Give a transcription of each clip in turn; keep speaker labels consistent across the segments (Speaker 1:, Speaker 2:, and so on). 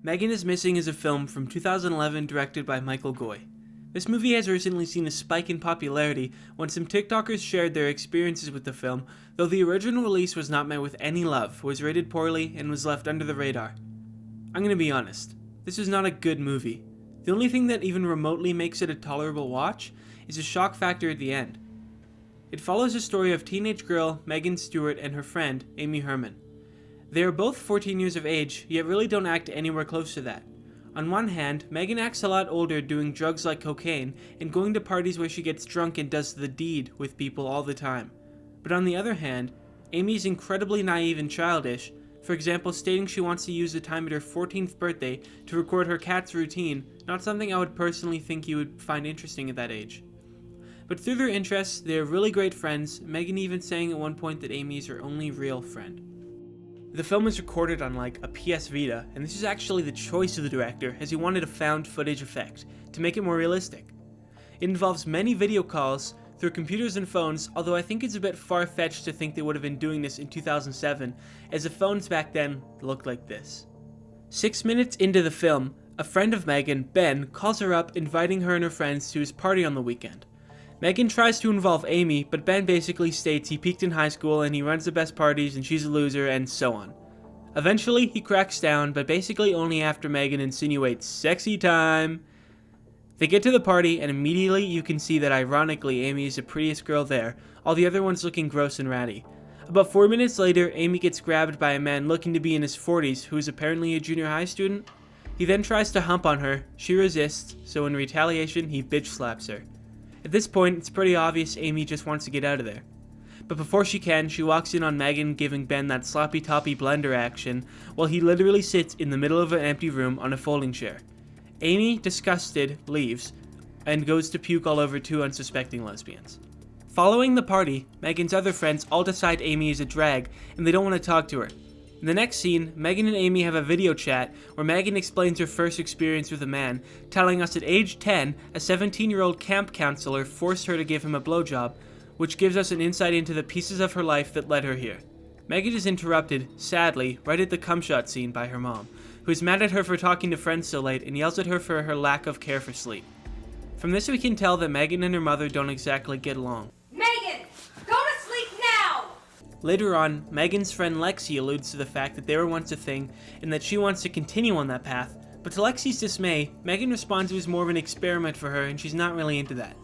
Speaker 1: Megan is Missing is a film from 2011 directed by Michael Goy. This movie has recently seen a spike in popularity when some TikTokers shared their experiences with the film, though the original release was not met with any love, was rated poorly, and was left under the radar. I'm gonna be honest, this is not a good movie. The only thing that even remotely makes it a tolerable watch is the shock factor at the end. It follows the story of teenage girl Megan Stewart and her friend, Amy Herman. They are both 14 years of age, yet really don't act anywhere close to that. On one hand, Megan acts a lot older doing drugs like cocaine and going to parties where she gets drunk and does the deed with people all the time. But on the other hand, Amy is incredibly naive and childish, for example stating she wants to use the time at her 14th birthday to record her cat's routine, not something I would personally think you would find interesting at that age. But through their interests, they are really great friends, Megan even saying at one point that Amy is her only real friend. The film is recorded on a PS Vita, and this is actually the choice of the director as he wanted a found footage effect to make it more realistic. It involves many video calls through computers and phones, although I think it's a bit far-fetched to think they would have been doing this in 2007, as the phones back then looked like this. 6 minutes into the film, a friend of Megan, Ben, calls her up inviting her and her friends to his party on the weekend. Megan tries to involve Amy, but Ben basically states he peaked in high school and he runs the best parties and she's a loser and so on. Eventually, he cracks down, but basically only after Megan insinuates sexy time. They get to the party and immediately you can see that ironically Amy is the prettiest girl there, all the other ones looking gross and ratty. About 4 minutes later, Amy gets grabbed by a man looking to be in his 40s who is apparently a junior high student. He then tries to hump on her, she resists, so in retaliation he bitch slaps her. At this point, it's pretty obvious Amy just wants to get out of there. But before she can, she walks in on Megan giving Ben that sloppy toppy blender action while he literally sits in the middle of an empty room on a folding chair. Amy, disgusted, leaves and goes to puke all over two unsuspecting lesbians. Following the party, Megan's other friends all decide Amy is a drag and they don't want to talk to her. In the next scene, Megan and Amy have a video chat where Megan explains her first experience with a man, telling us at age 10, a 17-year-old camp counselor forced her to give him a blowjob, which gives us an insight into the pieces of her life that led her here. Megan is interrupted, sadly, right at the cum shot scene by her mom, who is mad at her for talking to friends so late and yells at her for her lack of care for sleep. From this we can tell that Megan and her mother don't exactly get along.
Speaker 2: Megan! Go to sleep now!
Speaker 1: Later on, Megan's friend Lexi alludes to the fact that they were once a thing and that she wants to continue on that path, but to Lexi's dismay, Megan responds it was more of an experiment for her and she's not really into that.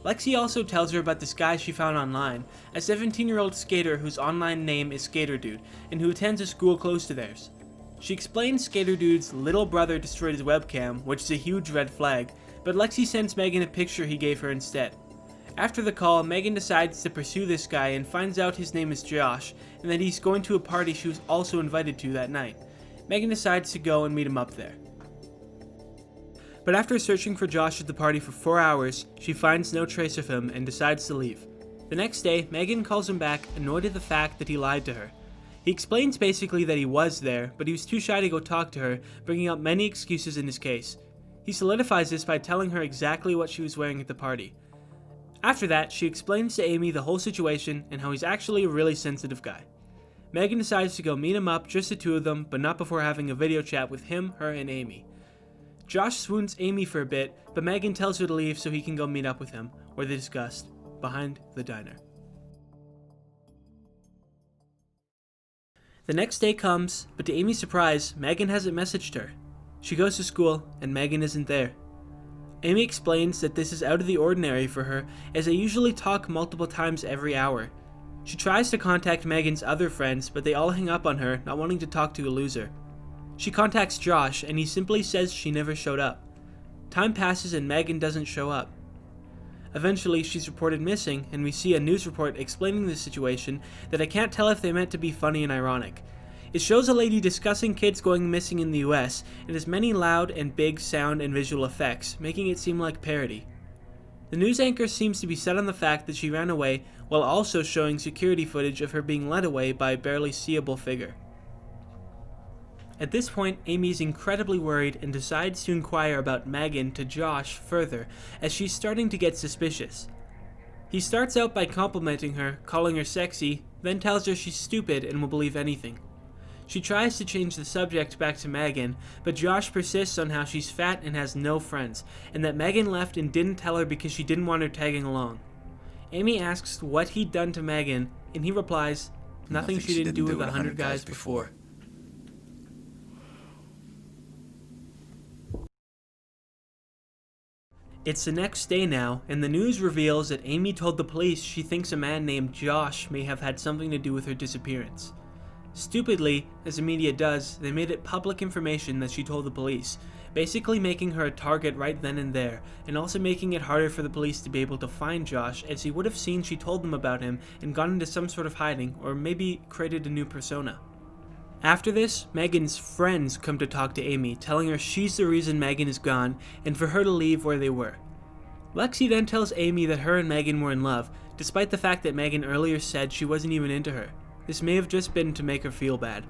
Speaker 1: Lexi also tells her about this guy she found online, a 17-year-old skater whose online name is Skater Dude and who attends a school close to theirs. She explains Skater Dude's little brother destroyed his webcam, which is a huge red flag, but Lexi sends Megan a picture he gave her instead. After the call, Megan decides to pursue this guy and finds out his name is Josh, and that he's going to a party she was also invited to that night. Megan decides to go and meet him up there. But after searching for Josh at the party for 4 hours, she finds no trace of him and decides to leave. The next day, Megan calls him back, annoyed at the fact that he lied to her. He explains basically that he was there, but he was too shy to go talk to her, bringing up many excuses in his case. He solidifies this by telling her exactly what she was wearing at the party. After that, she explains to Amy the whole situation and how he's actually a really sensitive guy. Megan decides to go meet him up, just the two of them, but not before having a video chat with him, her, and Amy. Josh swoons Amy for a bit, but Megan tells her to leave so he can go meet up with him, where they discuss behind the diner. The next day comes, but to Amy's surprise, Megan hasn't messaged her. She goes to school, and Megan isn't there. Amy explains that this is out of the ordinary for her, as they usually talk multiple times every hour. She tries to contact Megan's other friends, but they all hang up on her, not wanting to talk to a loser. She contacts Josh, and he simply says she never showed up. Time passes and Megan doesn't show up. Eventually, she's reported missing, and we see a news report explaining the situation that I can't tell if they meant to be funny and ironic. It shows a lady discussing kids going missing in the US, and has many loud and big sound and visual effects, making it seem like parody. The news anchor seems to be set on the fact that she ran away, while also showing security footage of her being led away by a barely seeable figure. At this point, Amy is incredibly worried and decides to inquire about Megan to Josh further, as she's starting to get suspicious. He starts out by complimenting her, calling her sexy, then tells her she's stupid and will believe anything. She tries to change the subject back to Megan, but Josh persists on how she's fat and has no friends, and that Megan left and didn't tell her because she didn't want her tagging along. Amy asks what he'd done to Megan, and he replies, nothing she didn't do with 100 guys before. It's the next day now, and the news reveals that Amy told the police she thinks a man named Josh may have had something to do with her disappearance. Stupidly, as the media does, they made it public information that she told the police, basically making her a target right then and there, and also making it harder for the police to be able to find Josh, as he would have seen she told them about him and gone into some sort of hiding, or maybe created a new persona. After this, Megan's friends come to talk to Amy, telling her she's the reason Megan is gone, and for her to leave where they were. Lexi then tells Amy that her and Megan were in love, despite the fact that Megan earlier said she wasn't even into her. This may have just been to make her feel bad.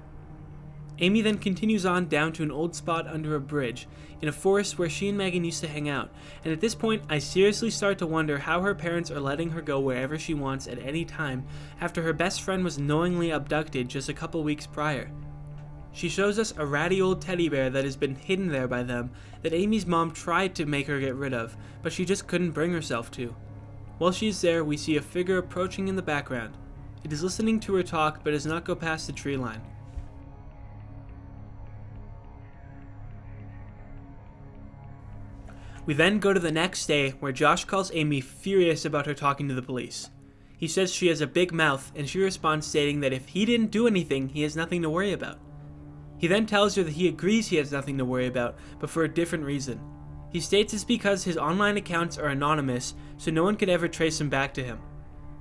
Speaker 1: Amy then continues on down to an old spot under a bridge, in a forest where she and Megan used to hang out, and at this point I seriously start to wonder how her parents are letting her go wherever she wants at any time after her best friend was knowingly abducted just a couple weeks prior. She shows us a ratty old teddy bear that has been hidden there by them that Amy's mom tried to make her get rid of, but she just couldn't bring herself to. While she's there, we see a figure approaching in the background. It is listening to her talk but does not go past the tree line. We then go to the next day where Josh calls Amy furious about her talking to the police. He says she has a big mouth and she responds stating that if he didn't do anything, he has nothing to worry about. He then tells her that he agrees he has nothing to worry about, but for a different reason. He states it's because his online accounts are anonymous, so no one could ever trace him back to him.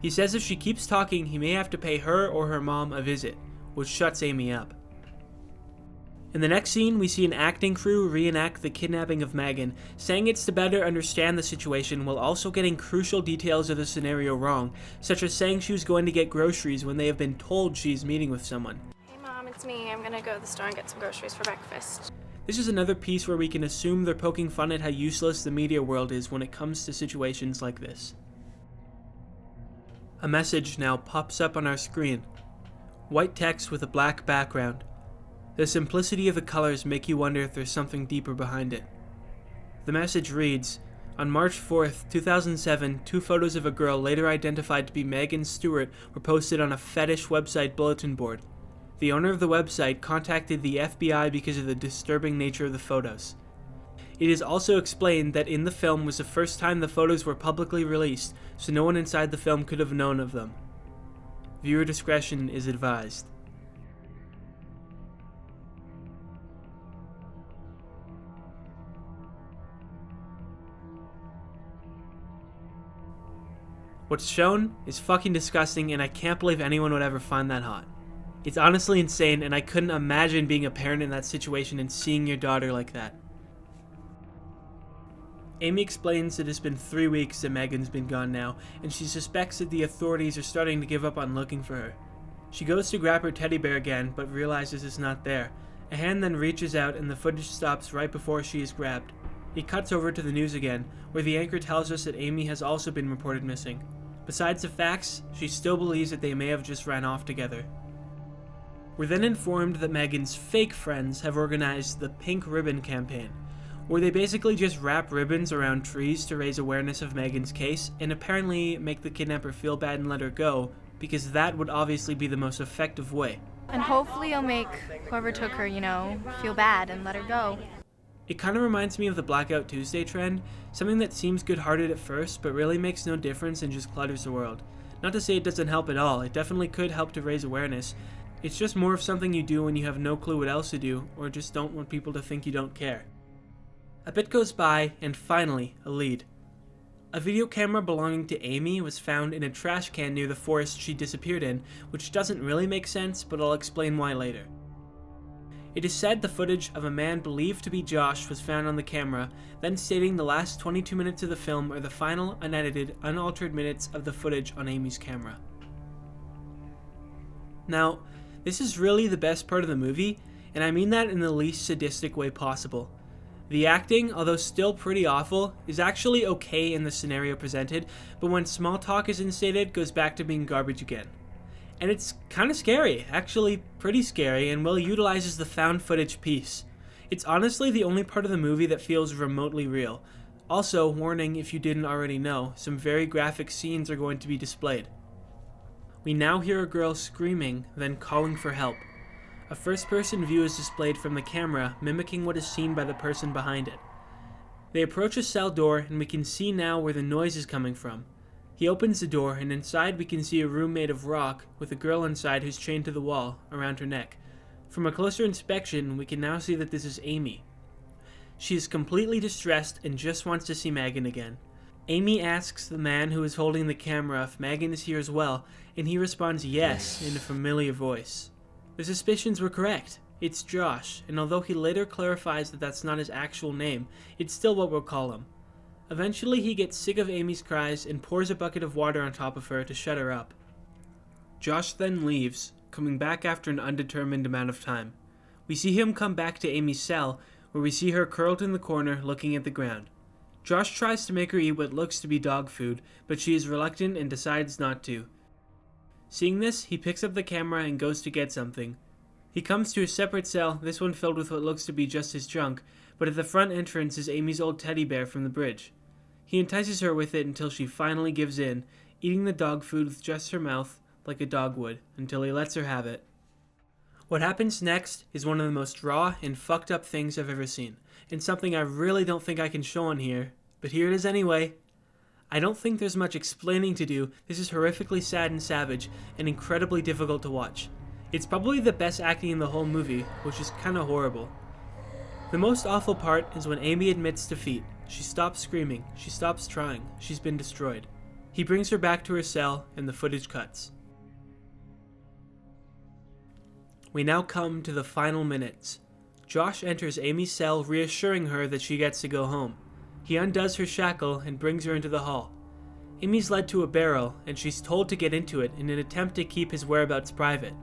Speaker 1: He says if she keeps talking, he may have to pay her or her mom a visit, which shuts Amy up. In the next scene, we see an acting crew reenact the kidnapping of Megan, saying it's to better understand the situation while also getting crucial details of the scenario wrong, such as saying she was going to get groceries when they have been told she's meeting with someone.
Speaker 3: Hey Mom, it's me. I'm gonna go to the store and get some groceries for breakfast.
Speaker 1: This is another piece where we can assume they're poking fun at how useless the media world is when it comes to situations like this. A message now pops up on our screen. White text with a black background. The simplicity of the colors make you wonder if there's something deeper behind it. The message reads, on March 4th, 2007, 2 photos of a girl later identified to be Megan Stewart were posted on a fetish website bulletin board. The owner of the website contacted the FBI because of the disturbing nature of the photos. It is also explained that in the film was the first time the photos were publicly released, so no one inside the film could have known of them. Viewer discretion is advised. What's shown is fucking disgusting, and I can't believe anyone would ever find that hot. It's honestly insane, and I couldn't imagine being a parent in that situation and seeing your daughter like that. Amy explains that it's been 3 weeks that Megan's been gone now, and she suspects that the authorities are starting to give up on looking for her. She goes to grab her teddy bear again, but realizes it's not there. A hand then reaches out and the footage stops right before she is grabbed. It cuts over to the news again, where the anchor tells us that Amy has also been reported missing. Besides the facts, she still believes that they may have just ran off together. We're then informed that Megan's fake friends have organized the Pink Ribbon campaign, where they basically just wrap ribbons around trees to raise awareness of Megan's case and apparently make the kidnapper feel bad and let her go, because that would obviously be the most effective way.
Speaker 3: And hopefully you'll make whoever took her, feel bad and let her go.
Speaker 1: It kind of reminds me of the Blackout Tuesday trend, something that seems good-hearted at first but really makes no difference and just clutters the world. Not to say it doesn't help at all, it definitely could help to raise awareness. It's just more of something you do when you have no clue what else to do, or just don't want people to think you don't care. A bit goes by, and finally, a lead. A video camera belonging to Amy was found in a trash can near the forest she disappeared in, which doesn't really make sense, but I'll explain why later. It is said the footage of a man believed to be Josh was found on the camera, then stating the last 22 minutes of the film are the final, unedited, unaltered minutes of the footage on Amy's camera. Now, this is really the best part of the movie, and I mean that in the least sadistic way possible. The acting, although still pretty awful, is actually okay in the scenario presented, but when small talk is instated, goes back to being garbage again. And it's kind of scary, actually pretty scary, and well utilizes the found footage piece. It's honestly the only part of the movie that feels remotely real. Also, warning if you didn't already know, some very graphic scenes are going to be displayed. We now hear a girl screaming, then calling for help. A first-person view is displayed from the camera, mimicking what is seen by the person behind it. They approach a cell door, and we can see now where the noise is coming from. He opens the door, and inside we can see a room made of rock, with a girl inside who's chained to the wall, around her neck. From a closer inspection, we can now see that this is Amy. She is completely distressed and just wants to see Megan again. Amy asks the man who is holding the camera if Megan is here as well, and he responds yes in a familiar voice. The suspicions were correct. It's Josh, and although he later clarifies that that's not his actual name, it's still what we'll call him. Eventually he gets sick of Amy's cries and pours a bucket of water on top of her to shut her up. Josh then leaves, coming back after an undetermined amount of time. We see him come back to Amy's cell, where we see her curled in the corner looking at the ground. Josh tries to make her eat what looks to be dog food, but she is reluctant and decides not to. Seeing this, he picks up the camera and goes to get something. He comes to a separate cell, this one filled with what looks to be just his junk, but at the front entrance is Amy's old teddy bear from the bridge. He entices her with it until she finally gives in, eating the dog food with just her mouth, like a dog would, until he lets her have it. What happens next is one of the most raw and fucked up things I've ever seen, and something I really don't think I can show on here, but here it is anyway. I don't think there's much explaining to do. This is horrifically sad and savage, and incredibly difficult to watch. It's probably the best acting in the whole movie, which is kinda horrible. The most awful part is when Amy admits defeat. She stops screaming, she stops trying, she's been destroyed. He brings her back to her cell, and the footage cuts. We now come to the final minutes. Josh enters Amy's cell, reassuring her that she gets to go home. He undoes her shackle and brings her into the hall. Amy's led to a barrel, and she's told to get into it in an attempt to keep his whereabouts private.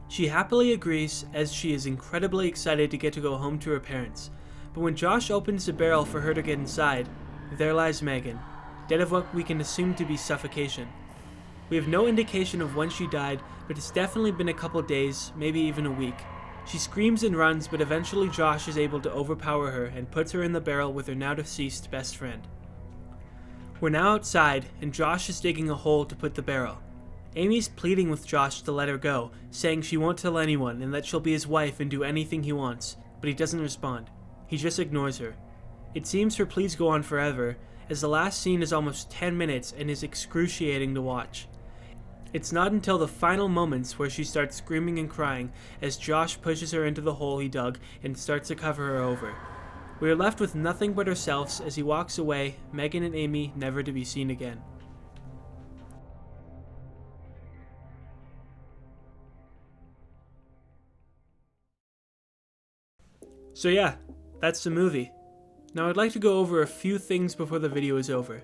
Speaker 1: She happily agrees, as she is incredibly excited to get to go home to her parents. But when Josh opens the barrel for her to get inside, there lies Megan, dead of what we can assume to be suffocation. We have no indication of when she died, but it's definitely been a couple days, maybe even a week. She screams and runs, but eventually Josh is able to overpower her and puts her in the barrel with her now deceased best friend. We're now outside, and Josh is digging a hole to put the barrel. Amy's pleading with Josh to let her go, saying she won't tell anyone and that she'll be his wife and do anything he wants, but he doesn't respond. He just ignores her. It seems her pleas go on forever, as the last scene is almost 10 minutes and is excruciating to watch. It's not until the final moments where she starts screaming and crying as Josh pushes her into the hole he dug and starts to cover her over. We are left with nothing but ourselves as he walks away, Megan and Amy never to be seen again. So yeah, that's the movie. Now I'd like to go over a few things before the video is over.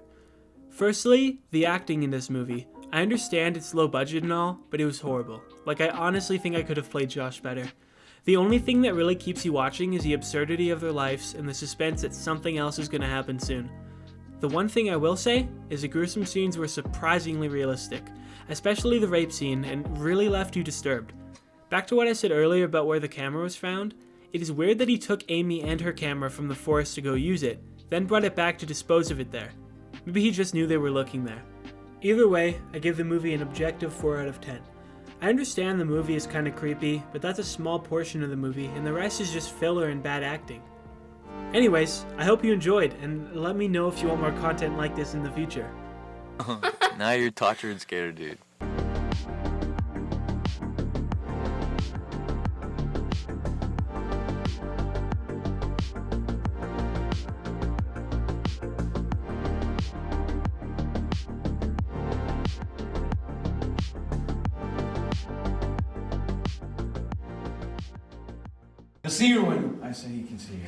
Speaker 1: Firstly, the acting in this movie. I understand it's low budget and all, but it was horrible. Like, I honestly think I could have played Josh better. The only thing that really keeps you watching is the absurdity of their lives and the suspense that something else is going to happen soon. The one thing I will say is the gruesome scenes were surprisingly realistic, especially the rape scene, and really left you disturbed. Back to what I said earlier about where the camera was found, it is weird that he took Amy and her camera from the forest to go use it, then brought it back to dispose of it there. Maybe he just knew they were looking there. Either way, I give the movie an objective 4 out of 10. I understand the movie is kinda creepy, but that's a small portion of the movie, and the rest is just filler and bad acting. Anyways, I hope you enjoyed, and let me know if you want more content like this in the future.
Speaker 4: Now you're tortured scared, dude.
Speaker 5: He'll see you when I say he can see you.